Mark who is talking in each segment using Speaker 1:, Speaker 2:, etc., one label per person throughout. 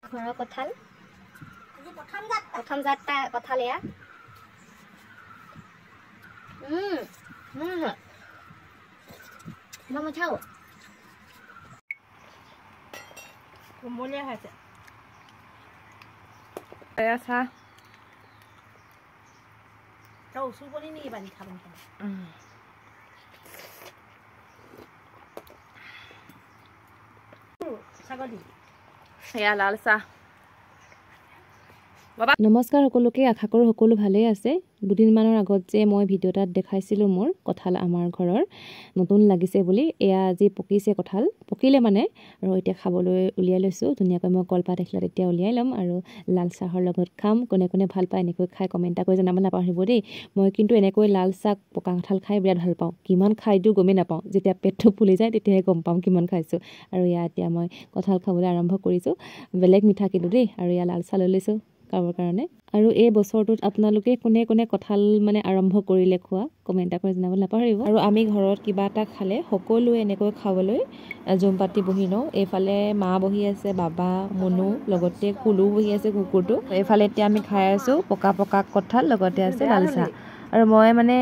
Speaker 1: ঘৰৰ কঁঠাল প্ৰথম জাতটা কঁঠাল এয়া মই মিঠাও কোমলীয়া হৈছে
Speaker 2: এয়া চাহ
Speaker 1: তই উচুৰ কৰি নেকি বান্ধি খাব ছাগলী
Speaker 2: এয়া লাল চাহ
Speaker 3: নমস্কাৰ সকলোকে আশা কৰোঁ সকলো ভালেই আছে দুদিনমানৰ আগত যে মই ভিডিঅ' এটাত দেখাইছিলোঁ মোৰ কঁঠাল আমাৰ ঘৰৰ নতুন লাগিছে বুলি এয়া আজি পকিছে কঁঠাল পকিলে মানে আৰু এতিয়া খাবলৈ উলিয়াই লৈছোঁ ধুনীয়াকৈ মই কলপাত দেখিলে তেতিয়া উলিয়াই ল'ম আৰু লাল চাহৰ লগত খাম কোনে কোনে ভাল পায় এনেকৈ খাই কমেণ্ট এটা কৰি জনাব নাপাহৰিব দেই মই কিন্তু এনেকৈ লাল চাহ পকা কঁঠাল খাই বিৰাট ভাল পাওঁ কিমান খাই দিওঁ গমেই নাপাওঁ যেতিয়া পেটটো ফুলি যায় তেতিয়াহে গম পাওঁ কিমান খাইছোঁ আৰু এয়া এতিয়া মই কঁঠাল খাবলৈ আৰম্ভ কৰিছোঁ বেলেগ মিঠা কিন্তু দেই আৰু এয়া লাল চাহ লৈ লৈছোঁ খাবৰ কাৰণে আৰু এই বছৰটোত আপোনালোকে কোনে কোনে কঁঠাল মানে আৰম্ভ কৰিলে খোৱা কমেণ্ট এটা কৰি জনাব নাপাহৰিব আৰু আমি ঘৰত কিবা এটা খালে সকলোৱে এনেকৈ খাবলৈ জুম পাতি বহি লওঁ এইফালে মা বহি আছে বাবা মুনু লগতে কুলু বহি আছে কুকুৰটো এইফালে এতিয়া আমি খাই আছোঁ পকা পকা কঁঠাল লগতে আছে লাল চাহ আৰু মই মানে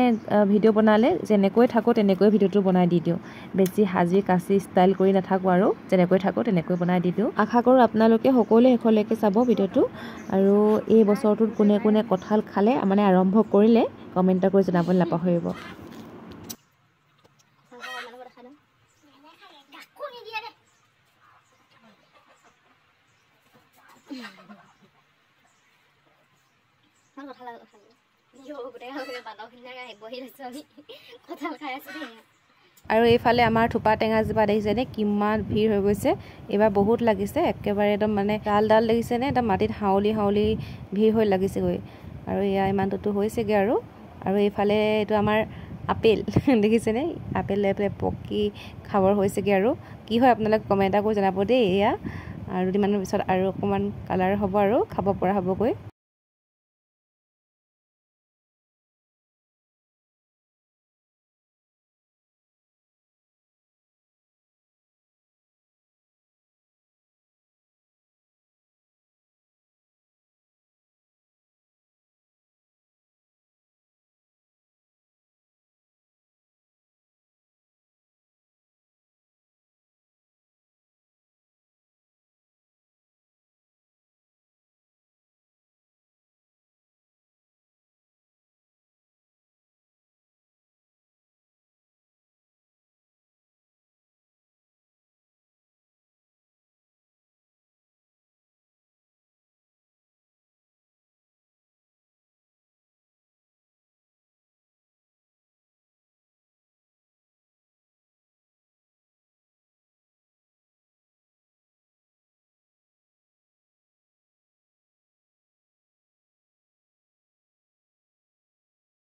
Speaker 3: ভিডিঅ' বনালে যেনেকৈ থাকোঁ তেনেকৈ ভিডিঅ'টো বনাই দি দিওঁ বেছি সাজি কাচি ষ্টাইল কৰি নাথাকোঁ আৰু যেনেকৈ থাকোঁ তেনেকৈ বনাই দি দিওঁ আশা কৰোঁ আপোনালোকে সকলোৱে শেষলৈকে চাব ভিডিঅ'টো আৰু এই বছৰটোত কোনে কোনে কঁঠাল খালে মানে আৰম্ভ কৰিলে কমেণ্ট কৰি জনাব নাপাহৰিব আৰু এইফালে আমাৰ থোপা টেঙাজোপা দেখিছেনে কিমান ভিৰ হৈ গৈছে এইবাৰ বহুত লাগিছে একেবাৰে একদম মানে ডাল দেখিছেনে একদম মাটিত হাউলি হাউলি ভিৰ হৈ লাগিছেগৈ আৰু এয়া ইমানটোতো হৈছেগৈ আৰু এইফালে এইটো আমাৰ আপেল দেখিছেনে আপেল পকি খাবৰ হৈছেগৈ আৰু কি হয় আপোনালোকে কমেণ্ট এটা কৰি জনাব দেই এয়া আৰু দুদিনমানৰ পিছত আৰু অকণমান কালাৰ হ'ব আৰু খাব পৰা হ'বগৈ